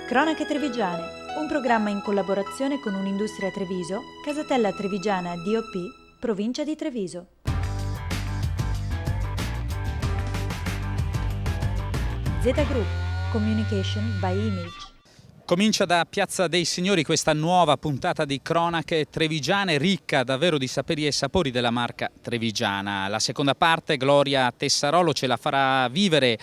Cronache Trevigiane, un programma in collaborazione con Un'Industria Treviso, Casatella Trevigiana DOP, provincia di Treviso. Z Group, Communication by Image. Comincia da Piazza dei Signori questa nuova puntata di Cronache Trevigiane, ricca davvero di saperi e sapori della marca trevigiana. La seconda parte, Gloria Tessarolo, ce la farà vivere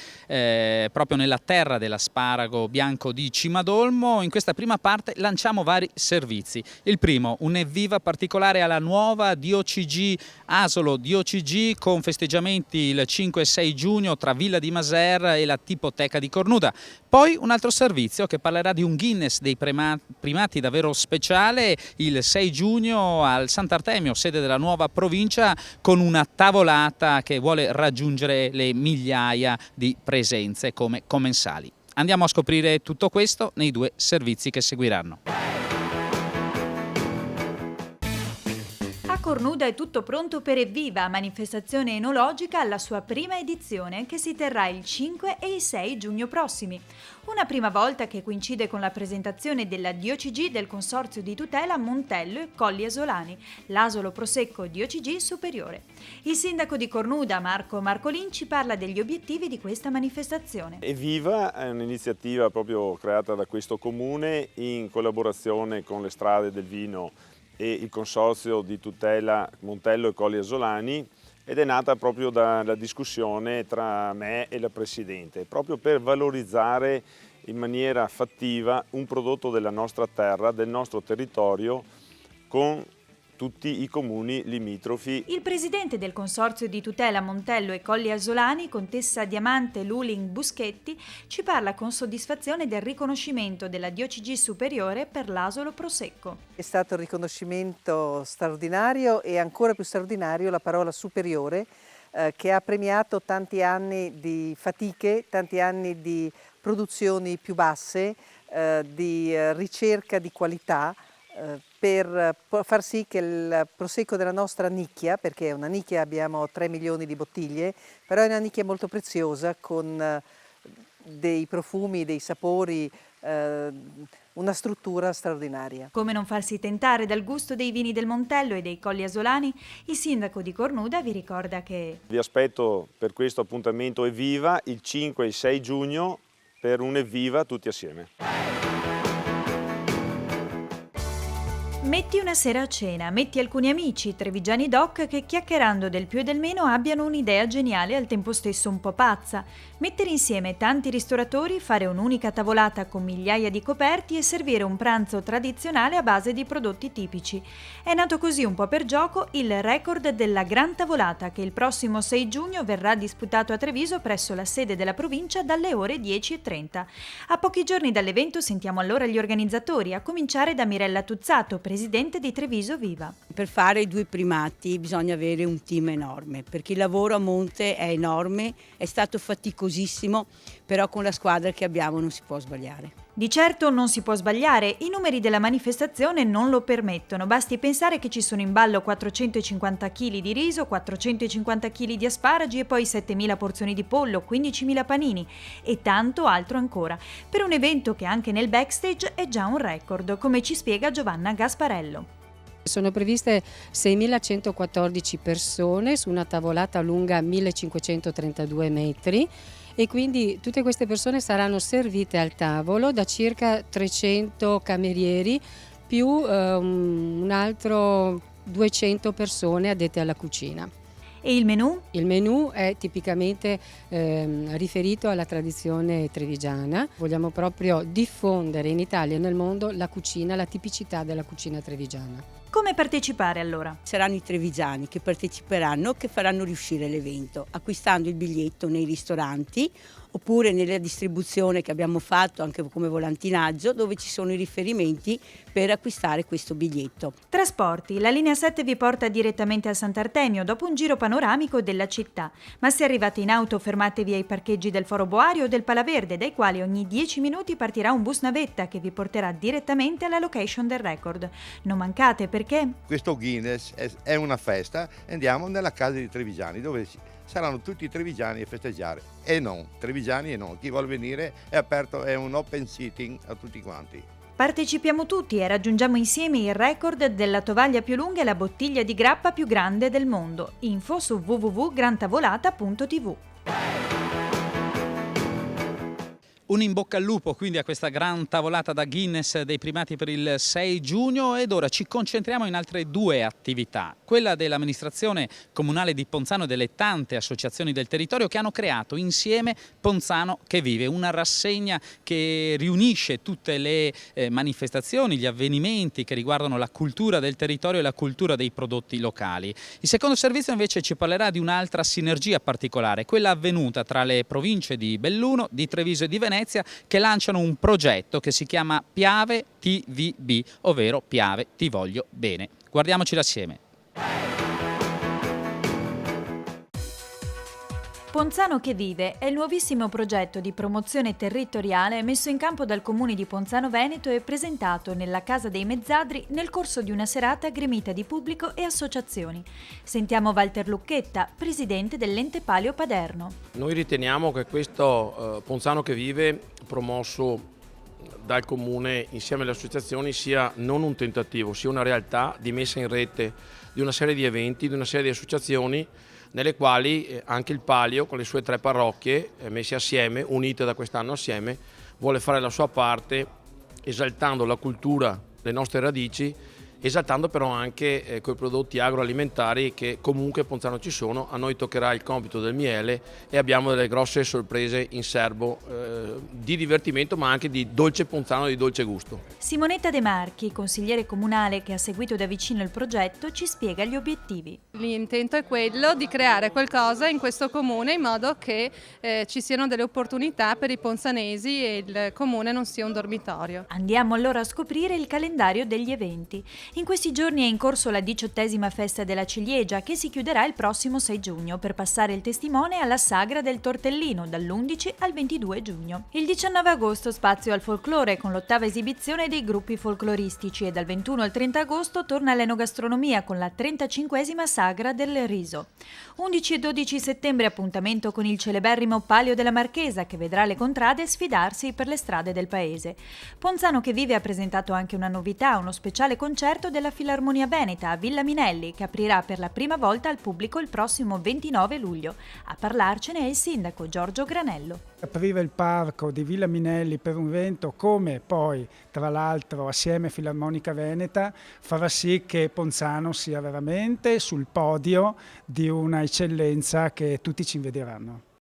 proprio nella terra dell'asparago bianco di Cimadolmo. In questa prima parte lanciamo vari servizi. Il primo, un evviva particolare alla nuova DOCG Asolo DOCG con festeggiamenti il 5 e 6 giugno tra Villa di Maser e la Tipoteca di Cornuda. Poi un altro servizio che parlerà di un Guinness dei primati davvero speciale il 6 giugno al Sant'Artemio, sede della nuova provincia, con una tavolata che vuole raggiungere le migliaia di presenze come commensali. Andiamo a scoprire tutto questo nei due servizi che seguiranno. A Cornuda è tutto pronto per Evviva, manifestazione enologica alla sua prima edizione che si terrà il 5 e il 6 giugno prossimi. Una prima volta che coincide con la presentazione della DOCG del Consorzio di Tutela Montello e Colli Asolani, l'Asolo Prosecco DOCG Superiore. Il sindaco di Cornuda, Marco Marcolin, ci parla degli obiettivi di questa manifestazione. Evviva è un'iniziativa proprio creata da questo comune in collaborazione con le strade del vino e il Consorzio di Tutela Montello e Colli Asolani, ed è nata proprio dalla discussione tra me e la Presidente, proprio per valorizzare in maniera fattiva un prodotto della nostra terra, del nostro territorio, con tutti i comuni limitrofi. Il presidente del Consorzio di Tutela Montello e Colli Asolani, contessa Diamante Luling Buschetti, ci parla con soddisfazione del riconoscimento della DOCG Superiore per l'Asolo Prosecco. È stato un riconoscimento straordinario e ancora più straordinario la parola superiore, che ha premiato tanti anni di fatiche, tanti anni di produzioni più basse, di ricerca di qualità, per far sì che il prosecco della nostra nicchia, perché è una nicchia, abbiamo 3 milioni di bottiglie, però è una nicchia molto preziosa con dei profumi, dei sapori, una struttura straordinaria. Come non farsi tentare dal gusto dei vini del Montello e dei Colli Asolani, il sindaco di Cornuda vi ricorda che Vi aspetto per questo appuntamento Evviva il 5 e 6 giugno per un Evviva tutti assieme. metti una sera a cena, metti alcuni amici, trevigiani doc, che chiacchierando del più e del meno abbiano un'idea geniale e al tempo stesso un po' pazza. Mettere insieme tanti ristoratori, fare un'unica tavolata con migliaia di coperti e servire un pranzo tradizionale a base di prodotti tipici. È nato così un po' per gioco il record della Gran Tavolata che il prossimo 6 giugno verrà disputato a Treviso presso la sede della provincia dalle ore 10:30. A pochi giorni dall'evento sentiamo allora gli organizzatori, a cominciare da Mirella Tuzzato, presidente di Treviso Viva. Per fare i due primati bisogna avere un team enorme, perché il lavoro a monte è enorme, è stato faticosissimo, però con la squadra che abbiamo non si può sbagliare. Di certo non si può sbagliare, i numeri della manifestazione non lo permettono, basti pensare che ci sono in ballo 450 kg di riso, 450 kg di asparagi e poi 7.000 porzioni di pollo, 15.000 panini e tanto altro ancora, per un evento che anche nel backstage è già un record, come ci spiega Giovanna Gasparello. Sono previste 6.114 persone su una tavolata lunga 1.532 metri e quindi tutte queste persone saranno servite al tavolo da circa 300 camerieri più un altro 200 persone addette alla cucina. E il menù? Il menù è tipicamente riferito alla tradizione trevigiana. Vogliamo proprio diffondere in Italia e nel mondo la cucina, la tipicità della cucina trevigiana. Come partecipare allora? Saranno i trevigiani che parteciperanno, che faranno riuscire l'evento, acquistando il biglietto nei ristoranti oppure nella distribuzione che abbiamo fatto anche come volantinaggio, dove ci sono i riferimenti per acquistare questo biglietto. Trasporti. La linea 7 vi porta direttamente al Sant'Artemio dopo un giro panoramico della città. Ma se arrivate in auto fermatevi ai parcheggi del Foro Boario o del Palaverde, dai quali ogni 10 minuti partirà un bus navetta che vi porterà direttamente alla location del record. Non mancate perché Questo Guinness è una festa, andiamo nella casa di Trevigiani dove saranno tutti trevigiani a festeggiare e non, trevigiani e non, chi vuole venire è aperto, è un open sitting a tutti quanti. Partecipiamo tutti e raggiungiamo insieme il record della tovaglia più lunga e la bottiglia di grappa più grande del mondo. Info su www.grantavolata.tv. Un in bocca al lupo quindi a questa gran tavolata da Guinness dei primati per il 6 giugno ed ora ci concentriamo in altre due attività, quella dell'amministrazione comunale di Ponzano e delle tante associazioni del territorio che hanno creato insieme Ponzano che vive, una rassegna che riunisce tutte le manifestazioni, gli avvenimenti che riguardano la cultura del territorio e la cultura dei prodotti locali. Il secondo servizio invece ci parlerà di un'altra sinergia particolare, quella avvenuta tra le province di Belluno, di Treviso e di Venezia, che lanciano un progetto che si chiama Piave TVB, ovvero Piave Ti Voglio Bene. Guardiamocelo assieme. Ponzano che vive è il nuovissimo progetto di promozione territoriale messo in campo dal comune di Ponzano Veneto e presentato nella Casa dei Mezzadri nel corso di una serata gremita di pubblico e associazioni. Sentiamo Walter Lucchetta, presidente dell'Ente Palio Paderno. Noi riteniamo che questo Ponzano che vive, promosso dal comune insieme alle associazioni, sia non un tentativo, sia una realtà di messa in rete di una serie di eventi, di una serie di associazioni nelle quali anche il Palio con le sue 3 parrocchie messe assieme, unite da quest'anno assieme, vuole fare la sua parte esaltando la cultura, le nostre radici, esaltando però anche quei prodotti agroalimentari che comunque a Ponzano ci sono. A noi toccherà il compito del miele e abbiamo delle grosse sorprese in serbo di divertimento ma anche di dolce ponzano, di dolce gusto. Simonetta De Marchi, consigliere comunale che ha seguito da vicino il progetto, ci spiega gli obiettivi. L'intento è quello di creare qualcosa in questo comune in modo che ci siano delle opportunità per i ponzanesi e il comune non sia un dormitorio. Andiamo allora a scoprire il calendario degli eventi. In questi giorni è in corso la 18ª festa della ciliegia che si chiuderà il prossimo 6 giugno per passare il testimone alla sagra del tortellino dall'11 al 22 giugno. Il 19 agosto spazio al folklore con l'8ª esibizione dei gruppi folcloristici e dal 21 al 30 agosto torna l'enogastronomia con la 35ª sagra del riso. 11 e 12 settembre appuntamento con il celeberrimo Palio della Marchesa che vedrà le contrade sfidarsi per le strade del paese. Ponzano che vive ha presentato anche una novità, uno speciale concerto della Filarmonia Veneta a Villa Minelli che aprirà per la prima volta al pubblico il prossimo 29 luglio. A parlarcene è il sindaco Giorgio Granello. Aprire il parco di Villa Minelli per un evento come poi tra l'altro assieme a Filarmonica Veneta farà sì che Ponzano sia veramente sul podio di una eccellenza che tutti ci invideranno.